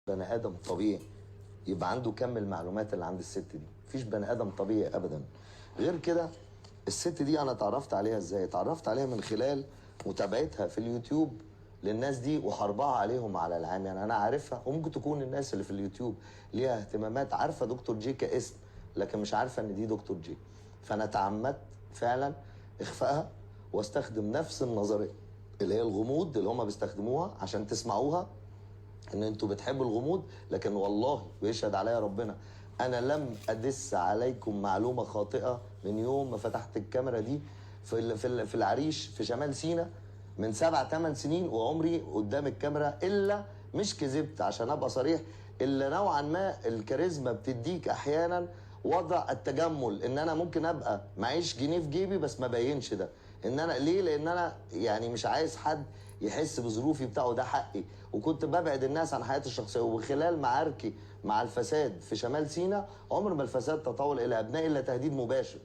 بني ادم طبيعي يبقى عنده كم المعلومات اللي عند الست دي. مفيش بني ادم طبيعي ابدا. غير كده الست دي انا اتعرفت عليها ازاي؟ اتعرفت عليها من خلال متابعتها في اليوتيوب للناس دي وحربها عليهم على العام. يعني انا عارفها، وممكن تكون الناس اللي في اليوتيوب ليها اهتمامات عارفه دكتور جي كاسم، لكن مش عارفه ان دي دكتور جي. فانا تعمدت فعلا اخفائها واستخدم نفس النظريه اللي هي الغموض اللي هم بيستخدموها عشان تسمعوها ان انتوا بتحبوا الغموض. لكن والله ويشهد عليا ربنا انا لم ادس عليكم معلومه خاطئه من يوم ما فتحت الكاميرا دي في العريش في شمال سيناء من 7 8 سنين، وعمري قدام الكاميرا الا مش كذبت عشان ابقى صريح، الا نوعا ما الكاريزما بتديك احيانا وضع التجمل، ان انا ممكن ابقى معيش جنيه في جيبي بس ما بينش ده. ان انا ليه؟ لان انا يعني مش عايز حد يحس بظروفي بتاعه، ده حقي. وكنت ببعد الناس عن حياتي الشخصيه. وخلال معاركي مع الفساد في شمال سيناء عمر ما الفساد تطول الى ابنائي الا تهديد مباشر.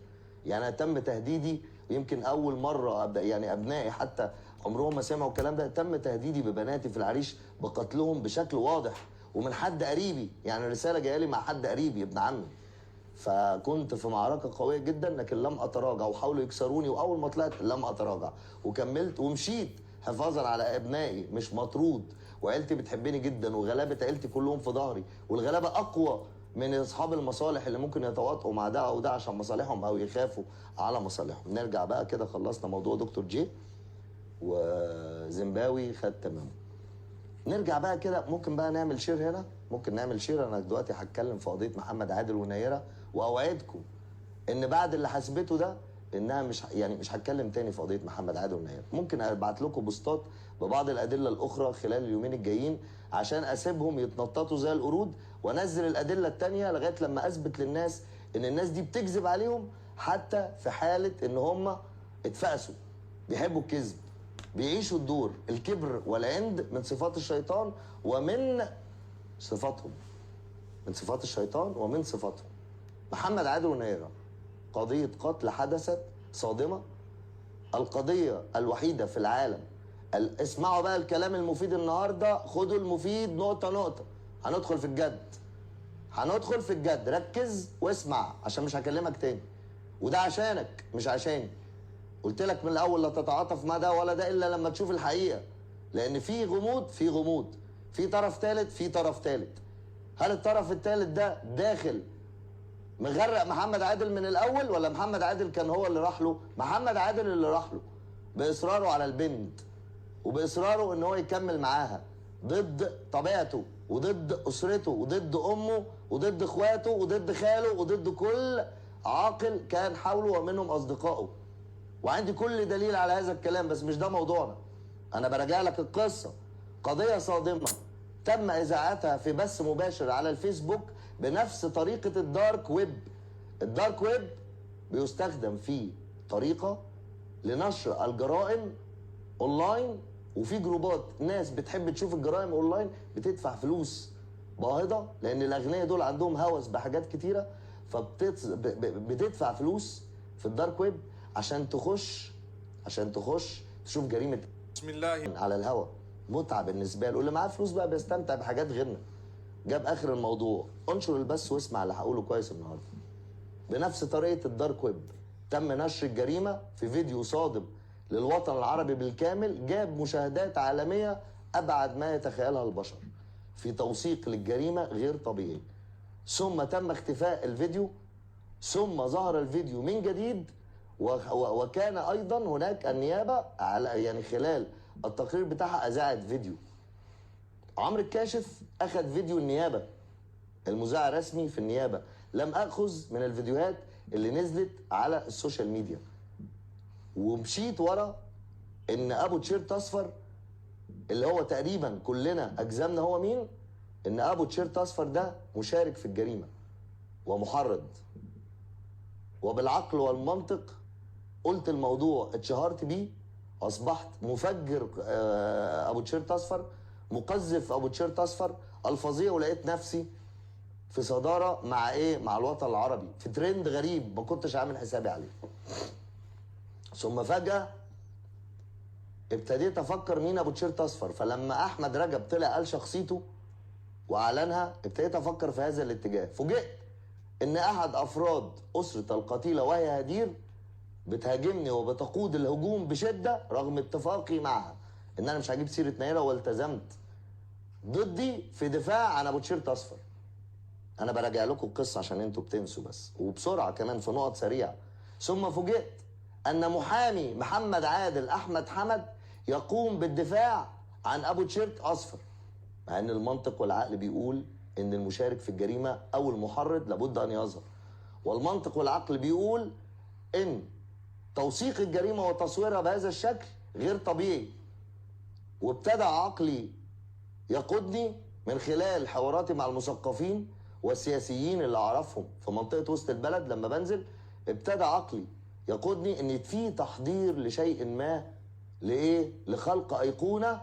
يعني أنا تم تهديدي، ويمكن اول مره ابدا يعني ابنائي حتى عمرهم ما سمعوا الكلام ده، تم تهديدي ببناتي في العريش بقتلهم بشكل واضح ومن حد قريبي. يعني رساله جايه لي مع حد قريبي ابن عمي. فكنت في معركه قويه جدا لكن لم اتراجع، وحاولوا يكسروني، واول ما طلعت لم اتراجع وكملت ومشيت حفاظا على ابنائي، مش مطرود. وعيلتي بتحبني جدا، وغلابه عيلتي كلهم في ظهري، والغلابه اقوى من اصحاب المصالح اللي ممكن يتواطئوا مع ده او ده عشان مصالحهم او يخافوا على مصالحهم. نرجع بقى كده، خلصنا موضوع دكتور جي وزيمباوي خد تمام. نرجع بقى كده، ممكن بقى نعمل شير هنا، ممكن نعمل شير. انا دلوقتي هتكلم في قضيه محمد عادل ونيره، واوعدكم ان بعد اللي حسبته ده انها مش هتكلم تاني في قضيه محمد عادل ونيره. ممكن ابعت لكم بوستات ببعض الادله الاخرى خلال اليومين الجايين عشان اسيبهم يتنططوا زي القرود، وانزل الادله التانيه لغايه لما اثبت للناس ان الناس دي بتكذب عليهم، حتى في حاله ان هم اتفقسوا، بيحبوا الكذب، بيعيشوا الدور. الكبر والعند من صفات الشيطان ومن صفاتهم، من صفات الشيطان ومن صفاتهم. محمد عادل ونيره قضية قتل حدثت صادمة، القضية الوحيدة في العالم. اسمعوا بقى الكلام المفيد النهاردة، خدوا المفيد نقطة نقطة. هندخل في الجد، هندخل في الجد. ركز واسمع عشان مش هكلمك تاني، وده عشانك مش عشاني. قلت لك من الأول لا تتعاطف مع ده ولا ده إلا لما تشوف الحقيقة، لأن في غموض، في غموض، في طرف ثالث، في طرف ثالث. هل الطرف الثالث ده داخل مغرق محمد عادل من الاول، ولا محمد عادل كان هو اللي راح له؟ محمد عادل اللي راح له باصراره على البنت، وباصراره ان هو يكمل معاها ضد طبيعته وضد اسرته وضد امه وضد اخواته وضد خاله وضد كل عاقل كان حوله ومنهم اصدقائه. وعندي كل دليل على هذا الكلام، بس مش ده موضوعنا. انا براجع لك القصه. قضيه صادمه تم اذاعتها في بث مباشر على الفيسبوك بنفس طريقه الدارك ويب. الدارك ويب بيستخدم فيه طريقه لنشر الجرائم اونلاين، وفي جروبات ناس بتحب تشوف الجرائم اونلاين بتدفع فلوس باهظه، لان الاغنياء دول عندهم هوس بحاجات كتيره، فبتدفع فلوس في الدارك ويب عشان تخش تشوف جريمه بسم الله. على الهوا. متعه بالنسبه له، واللي معاه فلوس بقى بيستمتع بحاجات غيرنا. جاب اخر الموضوع، انشر البث واسمع اللي هقوله كويس النهارده. بنفس طريقه الدارك ويب تم نشر الجريمه في فيديو صادم للوطن العربي بالكامل، جاب مشاهدات عالميه ابعد ما يتخيلها البشر، في توثيق للجريمه غير طبيعي. ثم تم اختفاء الفيديو، ثم ظهر الفيديو من جديد. وكان ايضا هناك النيابه على يعني خلال التقرير بتاعها اذاعت فيديو. عمرو الكاشف اخذ فيديو النيابه، المذيع الرسمي في النيابه. لم اخذ من الفيديوهات اللي نزلت على السوشيال ميديا، ومشيت ورا ان ابو تيشيرت اصفر اللي هو تقريبا كلنا اجزمنا هو مين، ان ابو تيشيرت اصفر ده مشارك في الجريمه ومحرض. وبالعقل والمنطق قلت الموضوع، اتشهرت بيه، اصبحت مفجر ابو تيشيرت اصفر، مقذف ابو تيشيرت اصفر الفظيع، ولقيت نفسي في صداره مع ايه؟ مع الوطن العربي، في ترند غريب ما كنتش عامل حسابي عليه. ثم فجاه ابتديت افكر مين ابو تيشيرت اصفر. فلما احمد رجب طلع قال شخصيته، واعلنها ابتديت افكر في هذا الاتجاه. فوجئت ان احد افراد اسره القتيله وهي هدير بتهاجمني وبتقود الهجوم بشده رغم اتفاقي معها ان انا مش هجيب سيره نيره، والتزمت ضدي في دفاع عن ابو تيشيرت اصفر. انا براجع لكم القصه عشان انتوا بتنسوا بس، وبسرعه كمان في نقط سريعه. ثم فوجئت ان محامي محمد عادل احمد حمد يقوم بالدفاع عن ابو تيشيرت اصفر، مع ان المنطق والعقل بيقول ان المشارك في الجريمه او المحرض لابد ان يظهر، والمنطق والعقل بيقول ان توثيق الجريمه وتصويرها بهذا الشكل غير طبيعي. وابتدى عقلي يقودني من خلال حواراتي مع المثقفين والسياسيين اللي اعرفهم في منطقه وسط البلد لما بنزل، ابتدى عقلي يقودني ان في تحضير لشيء ما، لايه؟ لخلق ايقونه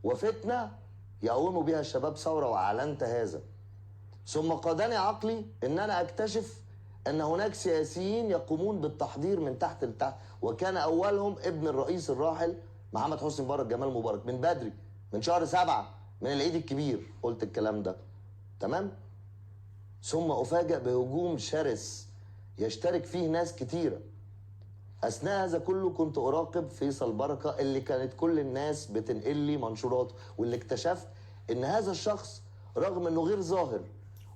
وفتنه يقوم بها الشباب ثوره، واعلنت هذا. ثم قادني عقلي ان انا اكتشف ان هناك سياسيين يقومون بالتحضير من تحت لتحت، وكان اولهم ابن الرئيس الراحل محمد حسني مبارك جمال مبارك من بدري، من شهر 7 من العيد الكبير قلت الكلام ده. تمام؟ ثم افاجئ بهجوم شرس يشترك فيه ناس كتيره. اثناء هذا كله كنت اراقب فيصل بركه اللي كانت كل الناس بتنقل لي منشوراته، واللي اكتشفت ان هذا الشخص رغم انه غير ظاهر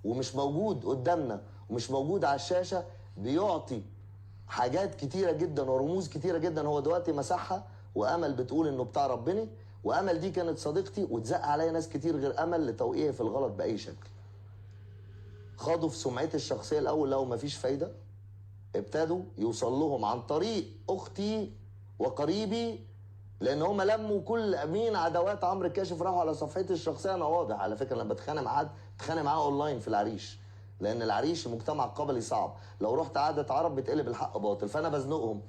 ومش موجود قدامنا ومش موجود على الشاشه، بيعطي حاجات كتيره جدا ورموز كتيره جدا. هو دلوقتي مسحها، وامل بتقول انه بتاع ربنا، وامل دي كانت صديقتي واتزق عليا ناس كتير غير امل لتوقيعي في الغلط باي شكل. خاضوا في سمعتي الشخصيه الاول، لو مفيش فايده ابتدوا يوصل لهم عن طريق اختي وقريبي، لان هم لموا كل امين عدوات عمرو الكاشف راحوا على صفحتي الشخصيه. انا واضح على فكره، لما بتخانق مع حد بتخانق معاه اونلاين في العريش، لان العريش المجتمع القبلي صعب، لو رحت قعده عرب بتقلب الحق باطل، فانا بزنقهم.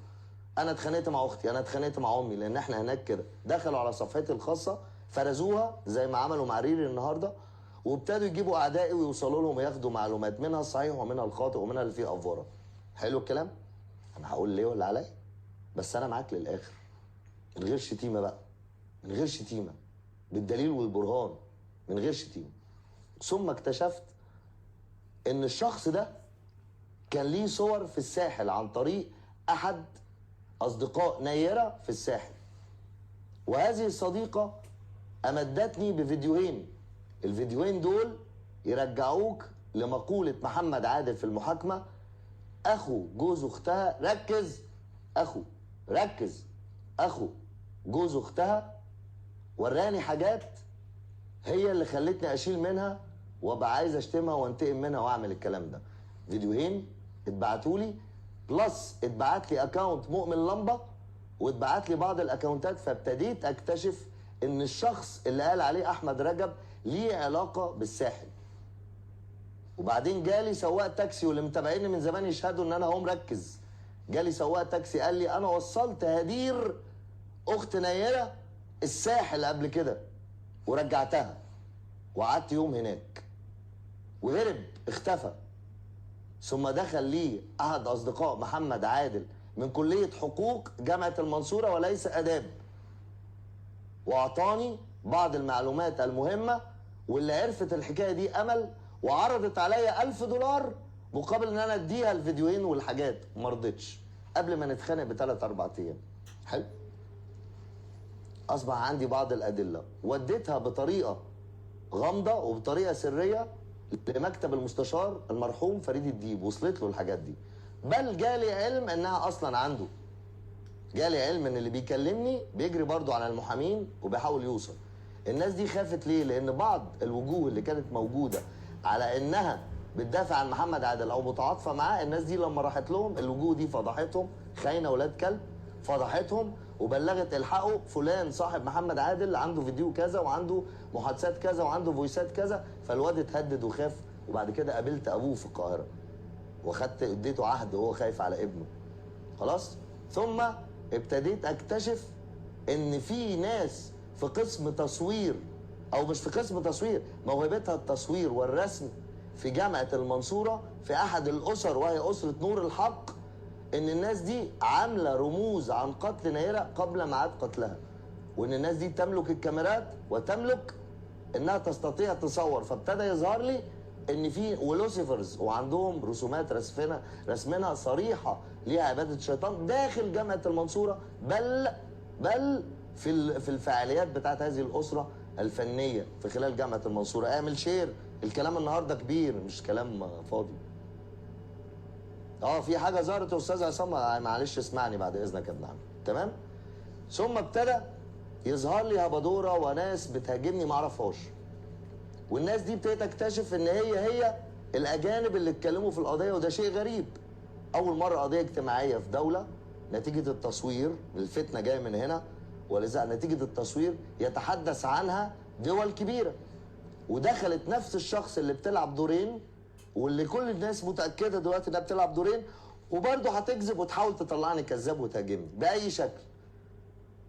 انا اتخانقت مع اختي، انا اتخانقت مع امي، لان احنا هناك كده. دخلوا على صفحتي الخاصه فرزوها زي ما عملوا مع ريري النهارده، وابتدوا يجيبوا اعدائي ويوصلوا لهم وياخدوا معلومات منها الصحيح ومنها الخاطئ ومنها اللي فيه افوره. حلو الكلام؟ انا هقول ليه ولا عليا، بس انا معاك للاخر، من غير شتيمه بقى، من غير شتيمه، بالدليل والبرهان، من غير شتيمه. ثم اكتشفت ان الشخص ده كان ليه صور في الساحل عن طريق احد اصدقاء نيره في الساحل، وهذه الصديقه امدتني بفيديوهين. الفيديوهين دول يرجعوك لمقوله محمد عادل في المحاكمه: اخو جوز اختها، ركز، اخو جوز اختها وراني حاجات هي اللي خلتني اشيل منها وابقى عايز اشتمها وانتقم منها واعمل الكلام ده. فيديوهين اتبعتوا لي، بلس اتبعت لي اكونت مؤمن لمبه، واتبعت لي بعض الاكونتات، فابتديت اكتشف ان الشخص اللي قال عليه احمد رجب ليه علاقه بالساحل. وبعدين جالي سواق تاكسي، واللي متابعيني من زمان يشهدوا ان انا اهو مركز. جالي سواق تاكسي قال لي: انا وصلت هدير اخت نيره الساحل قبل كده ورجعتها، وقعدت يوم هناك، وهرب اختفى. ثم دخل لي احد اصدقاء محمد عادل من كليه حقوق جامعه المنصوره وليس اداب، واعطاني بعض المعلومات المهمه، واللي عرفت الحكايه دي امل، وعرضت عليا $1000 مقابل ان انا اديها الفيديوهين والحاجات. ما رضيتش قبل ما نتخانق ب3 4 ايام. حلو؟ اصبح عندي بعض الادله، وديتها بطريقه غامضه وبطريقه سريه لمكتب المستشار المرحوم فريد الديب، وصلت له الحاجات دي. بل جالي علم انها اصلا عنده، جالي علم ان اللي بيكلمني بيجري برضو على المحامين وبيحاول يوصل. الناس دي خافت ليه؟ لان بعض الوجوه اللي كانت موجوده على انها بتدافع عن محمد عادل او متعاطفه معاه، الناس دي لما راحت لهم الوجوه دي فضحتهم، خاينه ولاد كلب، فضحتهم وبلغت: الحقوا فلان صاحب محمد عادل عنده فيديو كذا وعنده محادثات كذا وعنده فويسات كذا. فالواد اتهدد وخاف، وبعد كده قابلت ابوه في القاهره اديته عهد وهو خايف على ابنه. خلاص؟ ثم ابتديت اكتشف ان في ناس في قسم تصوير، او مش في قسم تصوير، موهبتها التصوير والرسم في جامعه المنصوره في احد الاسر وهي اسره نور الحق، ان الناس دي عامله رموز عن قتل نيره قبل ميعاد قتلها، وان الناس دي تملك الكاميرات وتملك انها تستطيع تصور، فابتدى يظهر لي ان في ولوسيفرز وعندهم رسومات رسمينها صريحه ليها عباده الشيطان داخل جامعه المنصوره، بل في الفعاليات بتاعت هذه الاسره الفنيه في خلال جامعه المنصوره. اعمل شير، الكلام النهارده كبير مش كلام فاضي. في حاجه ظهرت يا استاذ عصام، معلش اسمعني بعد اذنك يا ابن عمي، تمام؟ ثم ابتدى يظهر لي هبدوره وناس بتهاجمني ما اعرفهاش، والناس دي ابتديت اكتشف ان هي الاجانب اللي اتكلموا في القضيه، وده شيء غريب. اول مره قضيه اجتماعيه في دوله نتيجه التصوير، الفتنه جايه من هنا، ولذا نتيجه التصوير يتحدث عنها دول كبيره، ودخلت نفس الشخص اللي بتلعب دورين، واللي كل الناس متاكده دلوقتي انها بتلعب دورين، وبرضه هتكذب وتحاول تطلعني كذاب وتهاجمني باي شكل.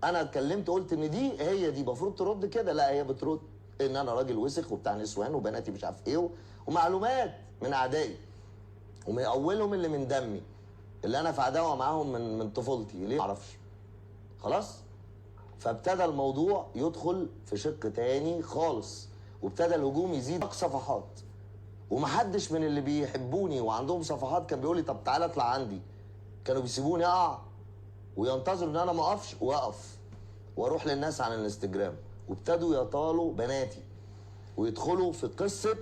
انا اتكلمت قلت ان هي دي المفروض ترد كده، لا هي بترد ان انا راجل وسخ وبتاع نسوان وبناتي مش عارف ايه، ومعلومات من اعدائي، ومن اولهم اللي من دمي، اللي انا في عداوه معاهم من طفولتي، ليه؟ معرفش. خلاص؟ فابتدى الموضوع يدخل في شق تاني خالص، وابتدى الهجوم يزيد صفحات، ومحدش من اللي بيحبوني وعندهم صفحات كان بيقول لي طب تعالى اطلع عندي. كانوا بيسيبوني اقع وينتظروا ان انا ما اقفش، واقف واروح للناس على الانستجرام، وابتدوا يطالوا بناتي ويدخلوا في قصه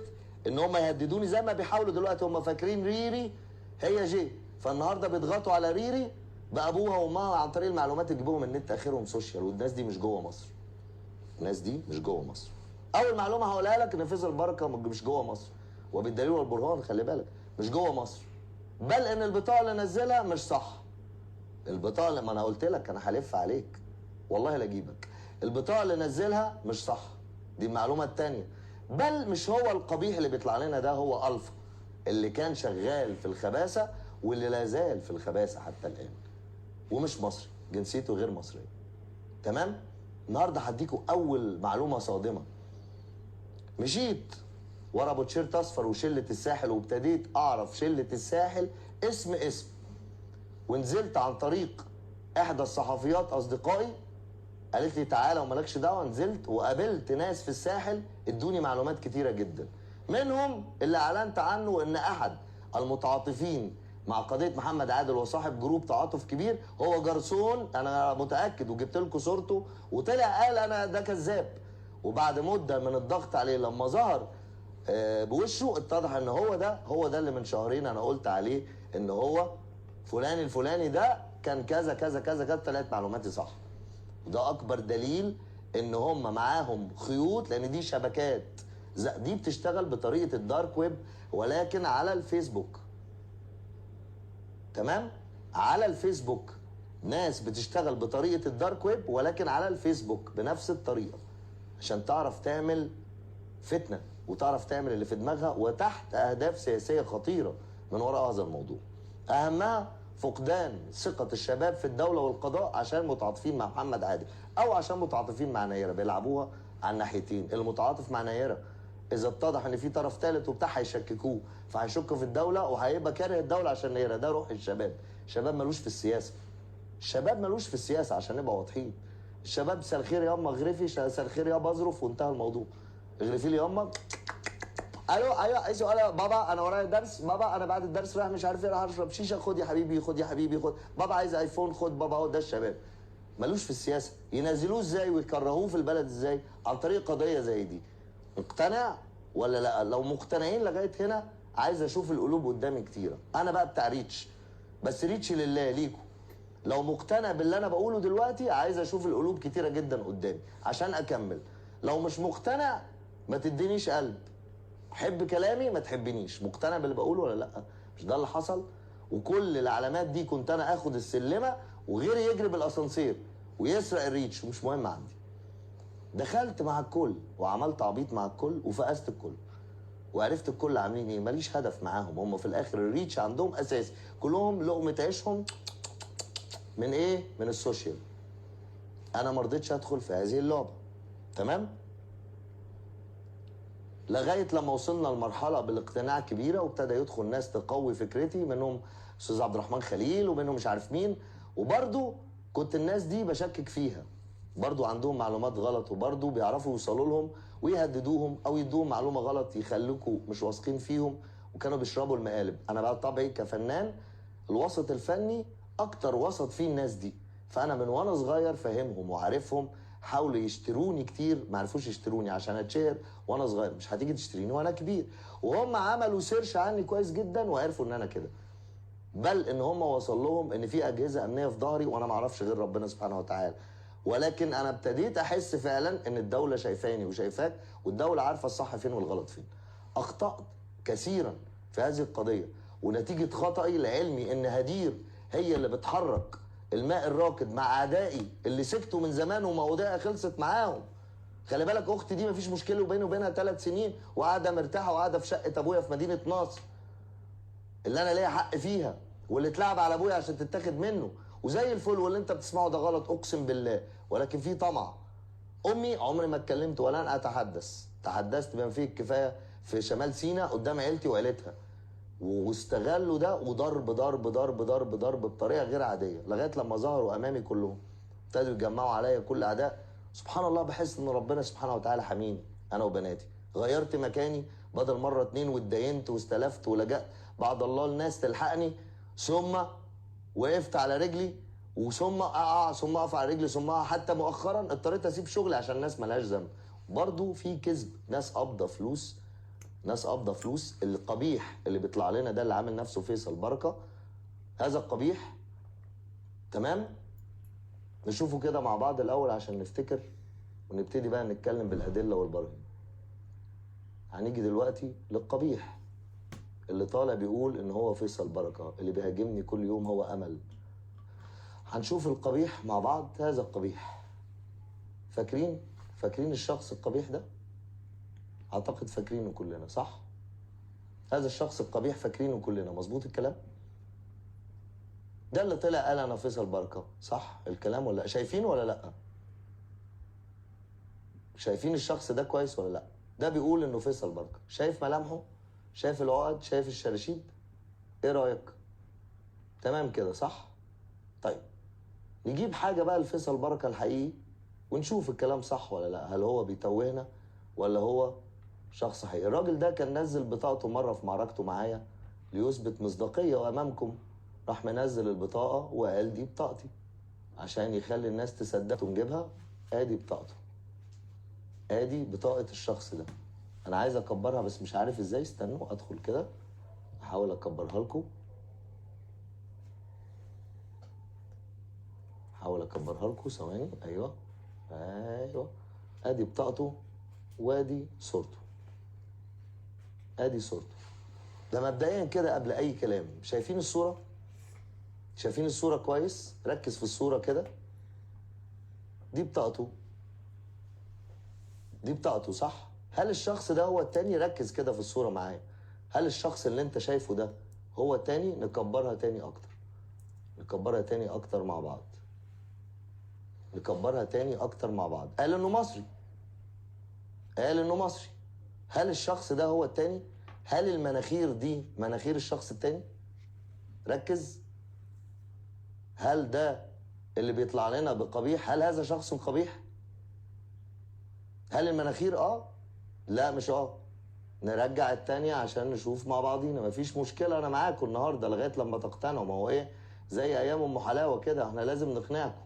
ان هم يهددوني زي ما بيحاولوا دلوقتي. هم فاكرين ريري هي جي، فالنهارده بيضغطوا على ريري بابوها وامها عن طريق المعلومات اللي تجيبوهم من النت، اخرهم سوشيال، والناس دي مش جوه مصر. الناس دي مش جوه مصر. اول معلومه هقولها لك ان فيصل البركه مش جوه مصر، وبالدليل والبرهان خلي بالك مش جوه مصر، بل ان البطاقه اللي نزلها مش صح. البطاقه لما انا قلت لك انا هلف عليك والله لا اجيبك، البطاقه اللي نزلها مش صح، دي المعلومه الثانيه. بل مش هو القبيح اللي بيطلع لنا ده، هو الفا اللي كان شغال في الخباثه واللي لا زال في الخباثه حتى الان، ومش مصري، جنسيته غير مصريه. تمام؟ النهارده هديكوا اول معلومه صادمه. مشيت ورا ابو تيشيرت اصفر وشله الساحل، وابتديت اعرف شله الساحل اسم، ونزلت عن طريق احدى الصحفيات اصدقائي، قالت لي تعالى ومالكش دعوه. نزلت وقابلت ناس في الساحل ادوني معلومات كتيره جدا، منهم اللي اعلنت عنه ان احد المتعاطفين مع قضيه محمد عادل وصاحب جروب تعاطف كبير هو جرسون. انا متاكد وجبت لكم صورته، وطلع قال انا ده كذاب. وبعد مده من الضغط عليه لما ظهر بوشه اتضح ان هو ده اللي من شهرين انا قلت عليه ان هو فلان الفلاني ده كان كذا كذا كذا كذا. طلعت معلوماتي صح، وده اكبر دليل ان هم معاهم خيوط، لان دي شبكات، دي بتشتغل بطريقه الدارك ويب ولكن على الفيسبوك. تمام؟ على الفيسبوك ناس بتشتغل بطريقه الدارك ويب ولكن على الفيسبوك بنفس الطريقه، عشان تعرف تعمل فتنه وتعرف تعمل اللي في دماغها، وتحت اهداف سياسيه خطيره من وراء هذا الموضوع. اهمها فقدان ثقه الشباب في الدوله والقضاء عشان متعاطفين مع محمد عادل، او عشان متعاطفين مع نيره، بيلعبوها على الناحيتين. المتعاطف مع نيره اذا اتضح ان في طرف ثالث وبتاع هيشككوه، فهيشك في الدوله وهيبقى كاره الدوله عشان نيره. ده روح الشباب. الشباب ملوش في السياسه، الشباب ملوش في السياسه عشان نبقى واضحين. الشباب مساء الخير يا اما اغرفي، مساء الخير يا بظرف، وانتهى الموضوع. اغرفي لي يا اما ايوه عايز سؤال بابا انا ورايا درس، بابا انا بعد الدرس رايح مش عارف ايه، رايح اشرب شيشه، خد يا حبيبي خد يا حبيبي خد، بابا عايز ايفون خد بابا. هو ده الشباب، ملوش في السياسه. ينزلوه ازاي ويكرهوه في البلد ازاي؟ عن طريق قضيه زي دي. مقتنع ولا لا؟ لو مقتنعين لغايه هنا عايز اشوف القلوب قدامي كتيره. انا بقى بتاع ريتش، بس ريتش لله ليكم. لو مقتنع باللي انا بقوله دلوقتي عايز اشوف القلوب كتيره جدا قدامي عشان اكمل. لو مش مقتنع ما تدينيش قلب، حب كلامي ما تحبنيش. مقتنع باللي بقوله ولا لا؟ مش ده اللي حصل؟ وكل العلامات دي كنت انا اخد السلمه وغيري يجري بالاسانسير ويسرق الريتش، ومش مهم عندي. دخلت مع الكل وعملت عبيط مع الكل وفقست الكل، وعرفت الكل عاملين ايه. ماليش هدف معاهم، هم في الاخر الريتش عندهم اساسي، كلهم لقمه عيشهم من ايه؟ من السوشيال. انا ما رضيتش ادخل في هذه اللعبه. تمام؟ لغايه لما وصلنا لمرحله بالاقتناع كبيره، وابتدى يدخل ناس تقوي فكرتي، منهم استاذ عبد الرحمن خليل ومنهم مش عارف مين، وبرضه كنت الناس دي بشكك فيها. برضو عندهم معلومات غلط، وبرضو بيعرفوا يوصلوا لهم ويهددوهم او يدوهم معلومه غلط يخليكوا مش واثقين فيهم، وكانوا بيشربوا المقالب. انا بقى طبعي كفنان الوسط الفني اكتر وسط فيه الناس دي، فانا من وانا صغير فاهمهم وعارفهم. حاولوا يشتروني كتير، ما عرفوش يشتروني عشان اتشهر وانا صغير، مش هتيجي تشتريني وانا كبير. وهم عملوا سيرش عني كويس جدا وعرفوا ان انا كده، بل ان هم وصل لهم ان في اجهزه امنيه في ظهري وانا ما اعرفش غير ربنا سبحانه وتعالى. ولكن انا ابتديت احس فعلا ان الدوله شايفاني وشايفاك، والدوله عارفه الصح فين والغلط فين. اخطات كثيرا في هذه القضيه، ونتيجه خطأي لعلمي ان هدير هي اللي بتحرك الماء الراكد مع اعدائي اللي سكتوا من زمان ومواضيعها خلصت معاهم. خلي بالك اختي دي مفيش مشكله بيني وبينها 3 سنين، وقاعده مرتاحه وقاعده في شقه ابويا في مدينه نصر اللي انا ليا حق فيها، واللي اتلعب على ابويا عشان تتاخد منه، وزي الفل. واللي انت بتسمعه ده غلط اقسم بالله، ولكن في طمع. امي عمري ما اتكلمت ولن اتحدث، تحدثت بما فيه الكفايه في شمال سيناء قدام عيلتي وعيلتها، واستغلوا ده وضرب ضرب ضرب ضرب ضرب بطريقه غير عاديه، لغايه لما ظهروا امامي كلهم ابتدوا يتجمعوا عليا كل اعداء. سبحان الله، بحس ان ربنا سبحانه وتعالى حميني انا وبناتي. غيرت مكاني بدل مره 2 واتدينت واستلفت ولجأت بعد الله الناس تلحقني، ثم وقفت على رجلي، وثم اقع، ثم اقف على رجلي، ثم اقع. حتى مؤخرا اضطريت اسيب شغلي عشان الناس ملهاش ذنب. برضه في كذب، ناس قابضه فلوس، ناس قابضه فلوس. القبيح اللي بيطلع لنا ده اللي عامل نفسه فيصل بركه، هذا القبيح تمام. نشوفه كده مع بعض الاول عشان نفتكر، ونبتدي بقى نتكلم بالادله والبراهين. هنيجي دلوقتي للقبيح اللي طالع بيقول ان هو فيصل بركه، اللي بيهاجمني كل يوم هو امل. هنشوف القبيح مع بعض. هذا القبيح، فاكرين الشخص القبيح ده؟ اعتقد فاكرينه كلنا، صح؟ هذا الشخص القبيح فاكرينه كلنا، مظبوط الكلام؟ ده اللي طلع قال انا فيصل بركه، صح الكلام ولا شايفينه ولا لا؟ شايفين الشخص ده كويس ولا لا؟ ده بيقول انه فيصل بركه. شايف ملامحه؟ شايف العقد؟ شايف الشراشيب؟ ايه رايك؟ تمام كده صح؟ طيب نجيب حاجه بقى لفيصل بركه الحقيقي ونشوف الكلام صح ولا لا، هل هو بيتوهنا ولا هو شخص حقيقي. الراجل ده كان نزل بطاقته مره في معركته معايا ليثبت مصداقيه، وامامكم راح منزل البطاقه وقال دي بطاقتي عشان يخلي الناس تصدق ونجيبها. ادي بطاقته، ادي بطاقه الشخص ده. انا عايز اكبرها بس مش عارف ازاي، استنوا ادخل كده احاول اكبرها لكم، احاول اكبرها لكم ثواني. ايوه ايوه، ادي بطاقته وادي صورته، ادي صورته. ده مبدئيا كده قبل اي كلام. شايفين الصوره؟ شايفين الصوره كويس؟ ركز في الصوره كده. دي بطاقته، دي بطاقته صح؟ هل الشخص ده هو التاني؟ ركز كده في الصوره معايا. هل الشخص اللي انت شايفه ده هو التاني؟ نكبرها تاني اكتر، نكبرها تاني اكتر مع بعض، نكبرها تاني اكتر مع بعض. قال انه مصري، قال انه مصري. هل الشخص ده هو التاني؟ هل المناخير دي مناخير الشخص التاني؟ ركز. هل ده اللي بيطلع لنا بقبيح؟ هل هذا شخص قبيح؟ هل المناخير لا مش نرجع التانية عشان نشوف مع بعضينا. مفيش مشكلة، انا معاكم النهاردة لغاية لما تقتنعوا. ما هو ايه، زي ايام ام حلاوة كده، احنا لازم نقنعكم.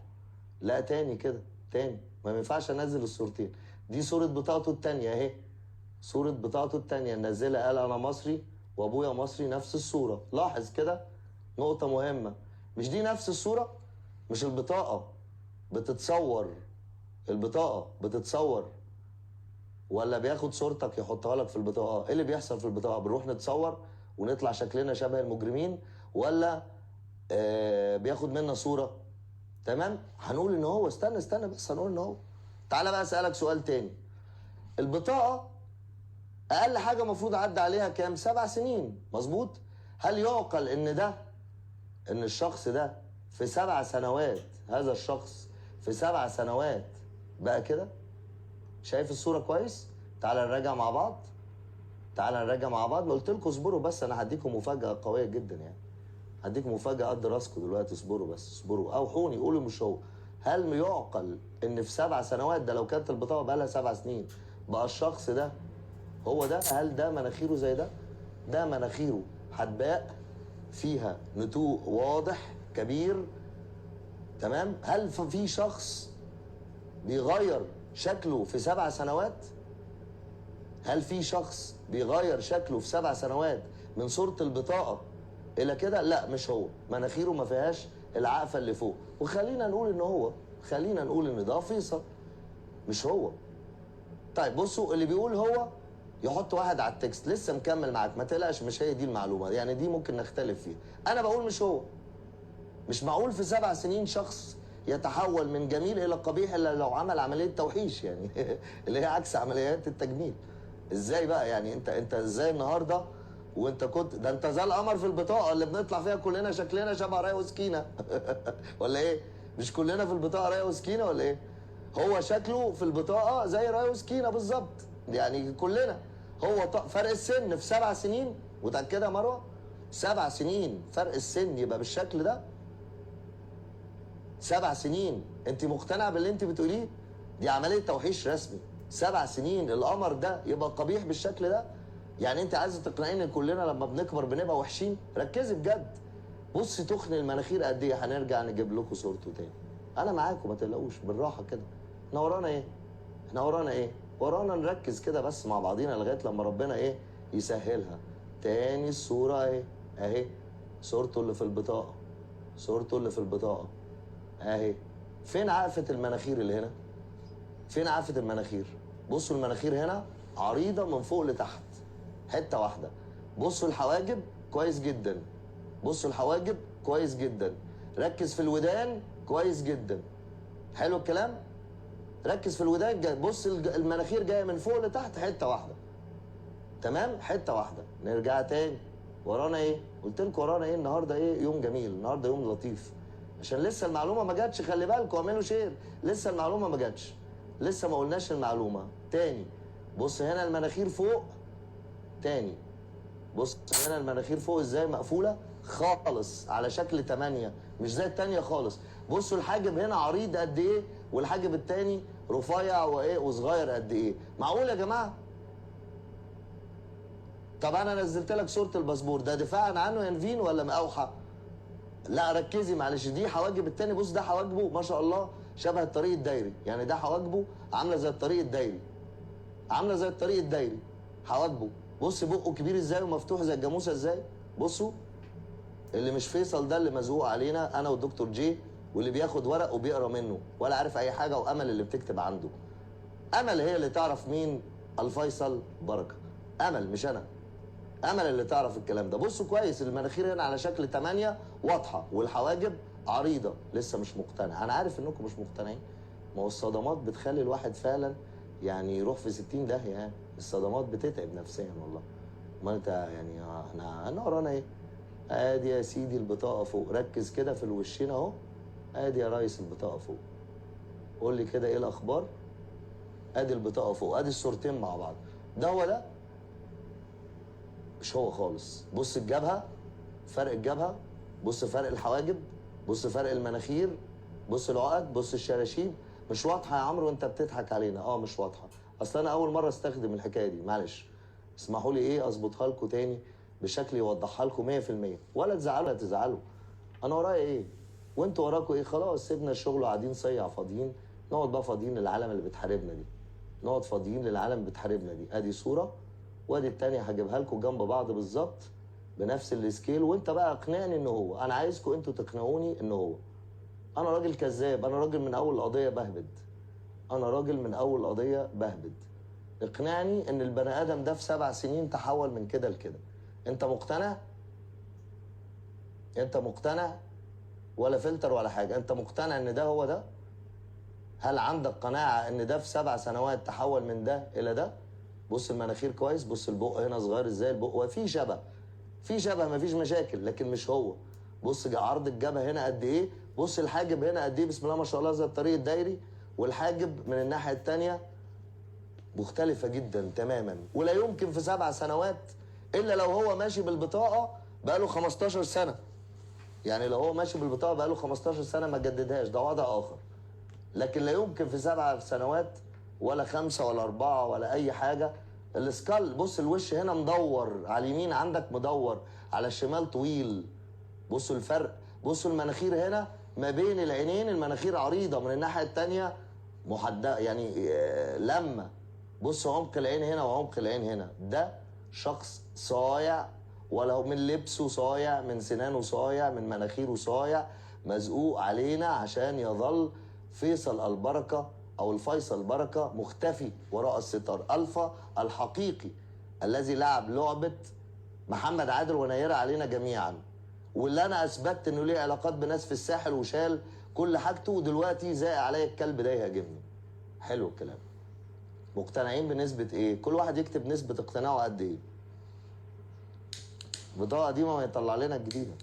لا تاني كده، تاني ما ينفعش انزل الصورتين. دي صورة بطاقته التانية اهي، صورة بطاقته التانية نزلها، قال انا مصري وابويا مصري، نفس الصورة. لاحظ كده نقطة مهمة، مش دي نفس الصورة؟ مش البطاقة بتتصور، البطاقة بتتصور ولا بياخد صورتك يحطها لك في البطاقة؟ ايه اللي بيحصل في البطاقة؟ بنروح نتصور ونطلع شكلنا شبه المجرمين، ولا بياخد منا صورة؟ تمام. هنقول ان هو، استنى بس، هنقول ان هو. تعالى بقى اسألك سؤال تاني. البطاقة اقل حاجة المفروض عدى عليها كام؟ 7 سنين، مظبوط؟ هل يعقل ان ده، ان الشخص ده في 7 سنوات، هذا الشخص في 7 سنوات بقى كده؟ شايف الصورة كويس؟ تعالى نراجع مع بعض، تعالى نراجع مع بعض. ما قلت لكم اصبروا بس، انا هديكم مفاجأة قوية جدا يعني. هديكم مفاجأة قد راسكم دلوقتي، اصبروا بس، اصبروا. اوحوني قولوا مش هو. هل يعقل ان في 7 سنوات، ده لو كانت البطاقه بقى لها 7 سنين، بقى الشخص ده هو ده؟ هل ده مناخيره زي ده؟ ده مناخيره حدباء فيها نتوء واضح كبير، تمام؟ هل في شخص بيغير شكله في 7 سنوات؟ هل في شخص بيغير شكله في 7 سنوات من صورة البطاقة إلى كده؟ لا، مش هو. مناخيره ما فيهاش العقفة اللي فوق. وخلينا نقول إن هو، خلينا نقول إن ده فيصل، مش هو. طيب بصوا، اللي بيقول هو يحط واحد على التكست. لسه مكمل معاك، ما تقلقش، مش هي دي المعلومة، يعني دي ممكن نختلف فيها. أنا بقول مش هو. مش معقول في 7 سنين شخص يتحول من جميل إلى قبيح إلا لو عمل عملية توحيش، يعني اللي هي عكس عمليات التجميل. ازاي بقى يعني؟ انت ازاي النهارده وانت كنت ده انت زي القمر في البطاقه اللي بنطلع فيها كلنا شكلنا شبه رايه وسكينه ولا ايه؟ مش كلنا في البطاقه رايه وسكينه ولا ايه؟ هو شكله في البطاقه زي رايه وسكينه بالظبط، يعني كلنا. هو فرق السن في 7 سنين، متاكده يا مروه؟ 7 سنين فرق السن يبقى بالشكل ده؟ 7 سنين، انت مقتنعه باللي انت بتقوليه؟ دي عمليه توحيش رسمي. 7 سنين القمر ده يبقى قبيح بالشكل ده؟ يعني انت عايزه تقنعيني ان كلنا لما بنكبر بنبقى وحشين؟ ركزي بجد. بصي تخن المناخير قد ايه، هنرجع نجيب لكم صورته تاني. انا معاكم، ما تقلقوش، بالراحه كده. احنا ورانا ايه؟ احنا ورانا ايه؟ ورانا نركز كده بس مع بعضينا لغايه لما ربنا ايه يسهلها. تاني الصوره اهي، اهي صورته اللي في البطاقه، صورته اللي في البطاقه اهي. فين عقفه المناخير اللي هنا؟ فين عقفه المناخير؟ بصوا المناخير هنا عريضه من فوق لتحت، حته واحده. بصوا الحواجب كويس جدا، بصوا الحواجب كويس جدا. ركز في الودان كويس جدا. حلو الكلام؟ ركز في الودان. بص المناخير جايه من فوق لتحت حته واحده، تمام؟ حته واحده. نرجع تاني، ورانا ايه؟ قلت لكم ورانا ايه النهارده؟ ايه؟ يوم جميل النهارده، يوم لطيف. عشان لسه المعلومه ما جاتش، خلي بالكم، اعملوا شير. لسه المعلومه ما جاتش، لسه ما قلناش المعلومه. تاني، بص هنا المناخير فوق، تاني بص هنا المناخير فوق ازاي مقفوله خالص على شكل 8، مش زي التانيه خالص. بصوا الحاجب هنا عريض قد ايه، والحاجب التاني رفيع وايه وصغير قد ايه. معقول يا جماعه؟ طب انا نزلت لك صوره الباسبور، ده دفاعا عنه يا نفين ولا مقاوحه؟ لا ركزي معلش، دي حواجب التاني. بص ده حواجبه ما شاء الله شبه الطريق الدايري، يعني ده حواجبه عامله زي الطريق الدايري، عامله زي الطريق الدايري حواجبه. بص بقه كبير ازاي ومفتوح زي الجاموسه ازاي. بصوا اللي مش فيصل ده اللي مزقوق علينا انا والدكتور جي، واللي بياخد ورق وبيقرا منه ولا عارف اي حاجه، وامل اللي بتكتب عنده. امل هي اللي تعرف مين الفيصل بركه، امل مش انا. امل اللي تعرف الكلام ده. بصوا كويس المناخير هنا على شكل 8 واضحه، والحواجب عريضه. لسه مش مقتنع؟ انا عارف انكم مش مقتنعين. ما هو الصدمات بتخلي الواحد فعلا يعني يروح في 60 داهيه، يعني الصدمات بتتعب نفسيا والله. ما انت يعني احنا ورانا ايه؟ ادي يا سيدي البطاقه فوق، ركز كده في الوشين اهو. ادي يا ريس البطاقه فوق. قول لي كده ايه الاخبار؟ ادي البطاقه فوق، ادي الصورتين مع بعض. ده هو ده؟ مش هو خالص. بص الجبهه، فرق الجبهه، بص فرق الحواجب، بص فرق المناخير، بص العقد، بص الشراشيب. مش واضحه يا عمرو وانت بتضحك علينا؟ مش واضحه. اصل انا اول مره استخدم الحكايه دي، معلش اسمحوا لي ايه اظبطها لكم تاني بشكل يوضحها لكم 100%. ولا تزعلوا ولا تزعلوا، انا ورايا ايه وانتوا وراكوا ايه؟ خلاص سيبنا الشغل وقاعدين صيع فاضيين. نقعد بقى فاضيين للعالم اللي بتحاربنا دي، نقعد فاضيين للعالم اللي بتحاربنا دي. ادي صوره وادي التانيه هجيبها لكم جنب بعض بالظبط بنفس السكيل، وانت بقى اقنعني ان هو. انا عايزكم انتوا تقنعوني ان هو. انا راجل كذاب، انا راجل من اول قضيه بهبد، انا راجل من اول قضيه بهبد. اقنعني ان البني ادم ده في 7 سنين تحول من كده لكده. انت مقتنع؟ انت مقتنع؟ ولا فلتر ولا حاجه، انت مقتنع ان ده هو ده؟ هل عندك قناعه ان ده في 7 سنوات تحول من ده الى ده؟ بص المناخير كويس، بص البق هنا صغير ازاي، البق وفي شبه، في شبه مفيش مشاكل، لكن مش هو. بص عرض الجبهه هنا قد ايه، بص الحاجب هنا قد ايه، بسم الله ما شاء الله زي الطريق الدايري. والحاجب من الناحيه الثانيه مختلفه جدا تماما. ولا يمكن في 7 سنوات الا لو هو ماشي بالبطاقه بقاله 15 سنه. يعني لو هو ماشي بالبطاقه بقاله 15 سنه ما جددهاش، ده وضع اخر. لكن لا يمكن في 7 سنوات ولا 5 ولا 4 ولا اي حاجه. السكال بص، الوش هنا مدور، على اليمين عندك مدور، على الشمال طويل. بصوا الفرق، بصوا المناخير هنا ما بين العينين، المناخير عريضه، من الناحيه الثانيه محدده يعني لما. بص عمق العين هنا وعمق العين هنا. ده شخص صايع، ولا من لبسه صايع، من سنانه صايع، من مناخيره صايع، مزقوق علينا عشان يظل فيصل البركه او الفيصل بركه مختفي وراء الستار. الفا الحقيقي الذي لعب لعبه محمد عادل ونيرة علينا جميعا، واللي انا اثبتت انه ليه علاقات بناس في الساحل وشال كل حاجته، ودلوقتي زائق عليا الكلب ده يهاجمني. حلو الكلام. مقتنعين بنسبه ايه؟ كل واحد يكتب نسبه اقتناعه قد ايه. البطاقه دي ما يطلع لنا الجديده.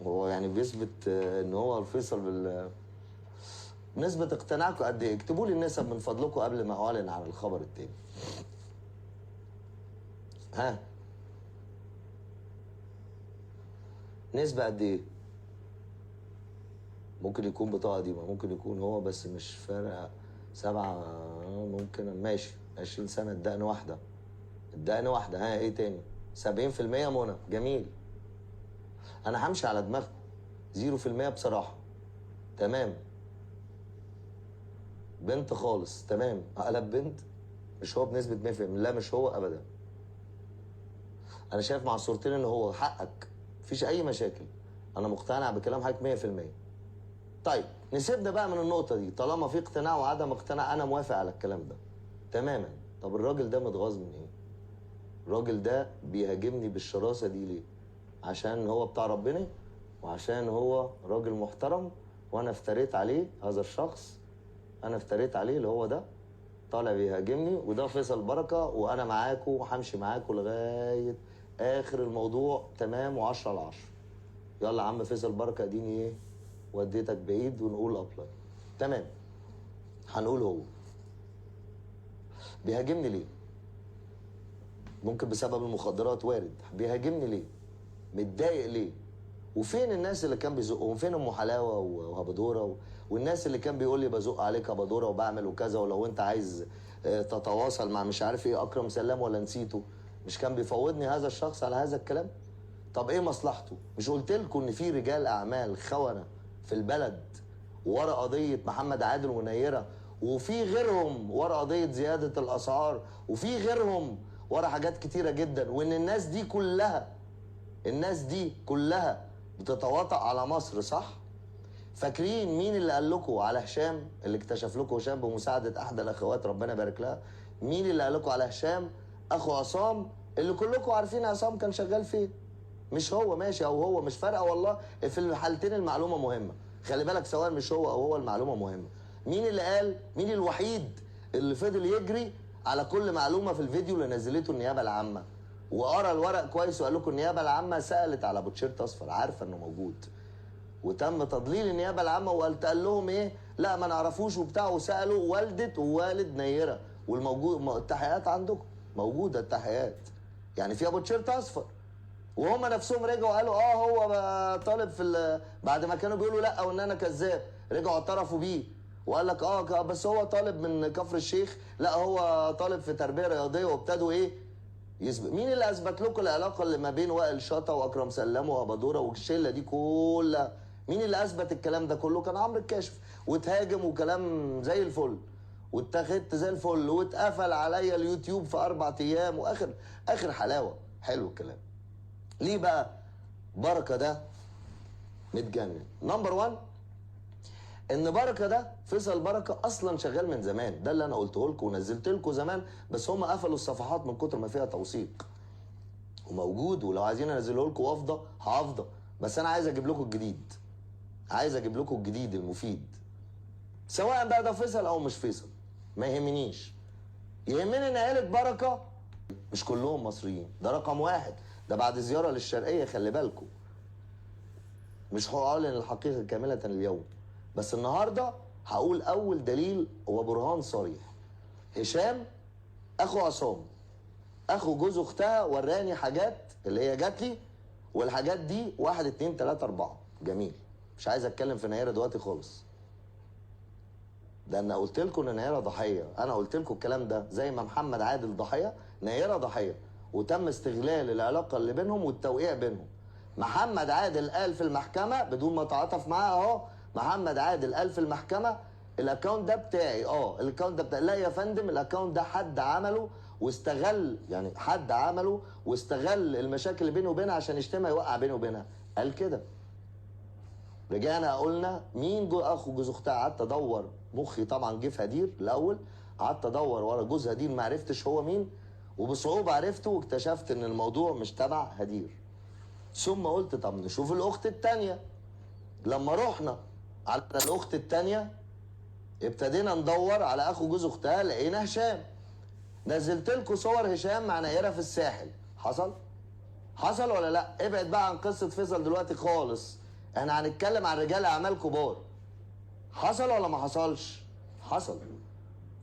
هو يعني بيثبت ان هو الفيصل نسبة اقتناعكم قد ايه؟ اكتبوا لي النسب من فضلكم قبل ما اعلن عن الخبر التاني. ها؟ نسبة قد ايه؟ ممكن يكون بطاقة قديمة، ممكن يكون هو بس مش فارق. 7 ممكن، ماشي. 20 سنة الدقن واحدة. الدقن واحدة. ها ايه تاني؟ 70% منى. جميل. انا همشي على دماغكم. 0% بصراحة. تمام. بنت خالص. تمام. قلب بنت. مش هو بنسبة 100%. لا مش هو ابدا. انا شايف مع الصورتين ان هو حقك، مفيش اي مشاكل. انا مقتنع بكلام حضرتك 100%. طيب نسيبنا بقى من النقطة دي، طالما في اقتناع وعدم اقتناع انا موافق على الكلام ده تماما. طب الراجل ده متغاظ من ايه؟ الراجل ده بيهاجمني بالشراسة دي ليه؟ عشان هو بتاع ربنا، وعشان هو راجل محترم، وانا افتريت عليه. هذا الشخص انا افتريت عليه اللي هو ده، طالع بيهاجمني، وده فيصل بركة، وانا معاكم وهمشي معاكم لغاية اخر الموضوع. تمام. و10 على 10. يلا يا عم فيصل بركة، اديني ايه وديتك بعيد، ونقول ابلاي. تمام. هنقول هو بيهاجمني ليه؟ ممكن بسبب المخدرات، وارد. بيهاجمني ليه؟ متضايق ليه؟ وفين الناس اللي كان بيزقهم؟ فين ام حلاوه وهبدوره والناس اللي كان بيقول لي بزق عليك هبدوره وبعمل وكذا، ولو انت عايز تتواصل مع مش عارف ايه اكرم سلام ولا نسيته؟ مش كان بيفوضني هذا الشخص على هذا الكلام؟ طب ايه مصلحته؟ مش قلت لكم ان في رجال اعمال خونه في البلد ورا قضيه محمد عادل ونيره، وفي غيرهم ورا قضيه زياده الاسعار، وفي غيرهم ورا حاجات كتيره جدا، وان الناس دي كلها، الناس دي كلها بتتواطأ على مصر، صح؟ فاكرين مين اللي قال لكم على هشام، اللي اكتشف لكم هشام بمساعده احدى الاخوات ربنا يبارك لها؟ مين اللي قال لكم على هشام اخو عصام، اللي كلكم عارفين عصام كان شغال فين؟ مش هو، ماشي، او هو مش فارقه والله. في الحالتين المعلومه مهمه، خلي بالك، سواء مش هو او هو المعلومه مهمه. مين اللي قال؟ مين الوحيد اللي فضل يجري على كل معلومه في الفيديو اللي نزلته النيابه العامه، وقرا الورق كويس وقال لكم النيابه العامه سالت على ابو تيشيرت اصفر، عارفه انه موجود، وتم تضليل النيابه العامه، وقالت قال لهم ايه؟ لا ما نعرفوش وبتاع، وسالوا والده ووالد نيره، والموجود التحقيقات عندكم موجوده، التحقيقات يعني في ابو تيشيرت اصفر. وهم نفسهم رجعوا قالوا هو طالب في بعد ما كانوا بيقولوا لا وان انا كذاب، رجعوا اعترفوا بيه وقال لك بس هو طالب من كفر الشيخ، لا هو طالب في تربيه رياضيه، وابتدوا ايه يثبت. مين اللي اثبت لكم العلاقه اللي ما بين وائل شاطه واكرم سلام وهبدوره والشله دي كلها؟ مين اللي اثبت الكلام ده كله؟ كان عمرو الكاشف، واتهاجم وكلام زي الفل، واتخذت زي الفل، واتقفل عليا اليوتيوب في 4 ايام، واخر اخر حلاوه. حلو الكلام. ليه بقى بركه ده متجنن؟ نمبر 1 ان بركه ده فيصل بركه اصلا شغال من زمان، ده اللي انا قلته لكم ونزلت لكم زمان، بس هم قفلوا الصفحات من كتر ما فيها توثيق، وموجود، ولو عايزين انزله لكم وافضه هافضه، بس انا عايز اجيب لكم الجديد، عايز اجيب لكم الجديد المفيد، سواء بقى ده فيصل او مش فيصل، ما يهمنيش. يهمني ان عيله بركه مش كلهم مصريين، ده رقم 1. ده بعد زياره للشرقيه، خلي بالكم، مش هعلن الحقيقه كامله اليوم، بس النهارده هقول اول دليل وبرهان صريح. هشام اخو عصام، اخو جوز اختها، وراني حاجات اللي هي جات لي، والحاجات دي 1 2 3 4. جميل. مش عايز اتكلم في نيره دلوقتي خالص. ده انا قلت لكم ان نيره ضحيه، انا قلت لكم الكلام ده زي ما محمد عادل ضحيه، نيره ضحيه، وتم استغلال العلاقه اللي بينهم والتوقيع بينهم. محمد عادل قال في المحكمه بدون ما تعاطف معاه اهو، محمد عادل قال في المحكمه الاكونت ده بتاعي، الاكونت ده بتاعي. لا يا فندم، الاكونت ده حد عمله واستغل، يعني حد عمله واستغل المشاكل اللي بينه وبينها عشان يشتمها يوقع بينه وبينها، قال كده. رجعنا قلنا مين اخو جوز اختها، قعدت ادور، مخي طبعا جه في هدير الاول، قعدت ادور ورا جوز هدير ما عرفتش هو مين، وبصعوبه عرفته واكتشفت ان الموضوع مش تبع هدير. ثم قلت طب نشوف الاخت التانيه. لما رحنا على الاخت التانيه ابتدينا ندور على اخو جوز اختها، لقينا هشام. نزلت لكم صور هشام مع نيره في الساحل، حصل؟ حصل ولا لا؟ ابعد بقى عن قصه فيصل دلوقتي خالص، احنا هنتكلم عن رجال اعمال كبار. حصل ولا ما حصلش؟ حصل.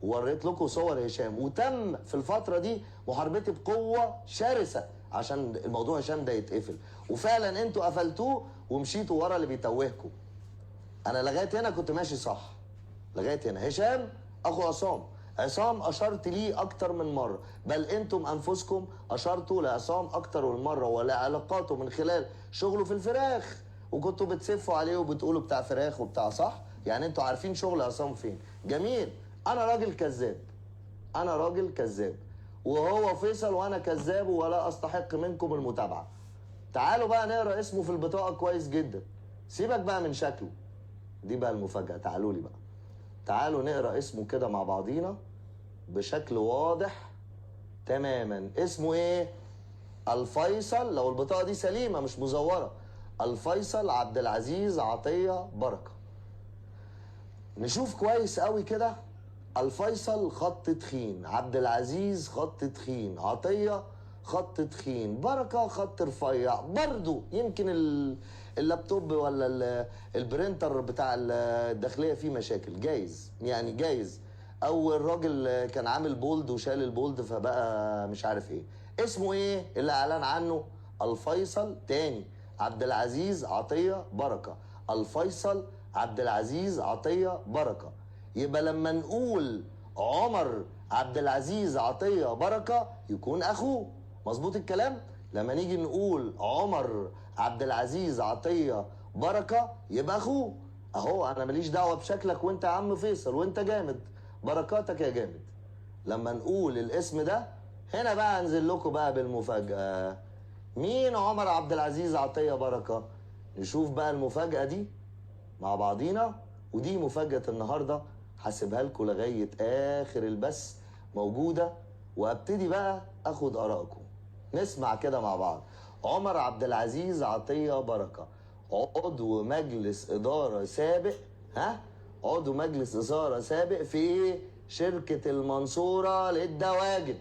ووريت لكم صور هشام، وتم في الفتره دي محاربتي بقوه شرسه عشان الموضوع هشام ده يتقفل، وفعلا انتوا قفلتوه ومشيتوا ورا اللي بيتوهكم. انا لغايه هنا كنت ماشي صح، لغايه هنا. هشام اخو عصام، عصام اشرت ليه اكتر من مره، بل انتم انفسكم اشرتوا لعصام اكتر من مره ولعلاقاته من خلال شغله في الفراخ، وكنتوا بتسفوا عليه وبتقولوا بتاع فراخ وبتاع، صح؟ يعني انتوا عارفين شغل عصام فين. جميل. انا راجل كذاب، انا راجل كذاب، وهو فيصل وانا كذاب ولا استحق منكم المتابعه. تعالوا بقى نقرا اسمه في البطاقه كويس جدا، سيبك بقى من شكله، دي بقى المفاجاه. تعالوا لي بقى، تعالوا نقرا اسمه كده مع بعضينا بشكل واضح تماما. اسمه ايه؟ الفيصل، لو البطاقه دي سليمه مش مزوره، الفيصل عبد العزيز عطيه بركه. نشوف كويس قوي كده. الفيصل خط تخين، عبد العزيز خط تخين، عطيه خط تخين، بركه خط رفيع. برضو يمكن اللابتوب ولا البرينتر بتاع الداخليه فيه مشاكل، جايز يعني، جايز، او الراجل كان عامل بولد وشال البولد فبقى مش عارف ايه. اسمه ايه اللي اعلن عنه؟ الفيصل تاني عبد العزيز عطيه بركه، الفيصل عبد العزيز عطيه بركه. يبقى لما نقول عمر عبد العزيز عطيه بركه يكون اخوه، مظبوط الكلام؟ لما نيجي نقول عمر عبد العزيز عطيه بركه يبقى اخوه. اهو انا ماليش دعوه بشكلك وانت يا عم فيصل وانت جامد، بركاتك يا جامد. لما نقول الاسم ده هنا بقى انزل لكم بقى بالمفاجاه. مين عمر عبد العزيز عطيه بركه؟ نشوف بقى المفاجاه دي مع بعضينا، ودي مفاجاه النهارده هسيبها لكم لغايه اخر البث موجوده، وابتدي بقى اخد ارائكم. نسمع كده مع بعض. عمر عبد العزيز عطيه بركه عضو مجلس اداره سابق، عضو مجلس اداره سابق في ايه؟ شركه المنصوره للدواجن.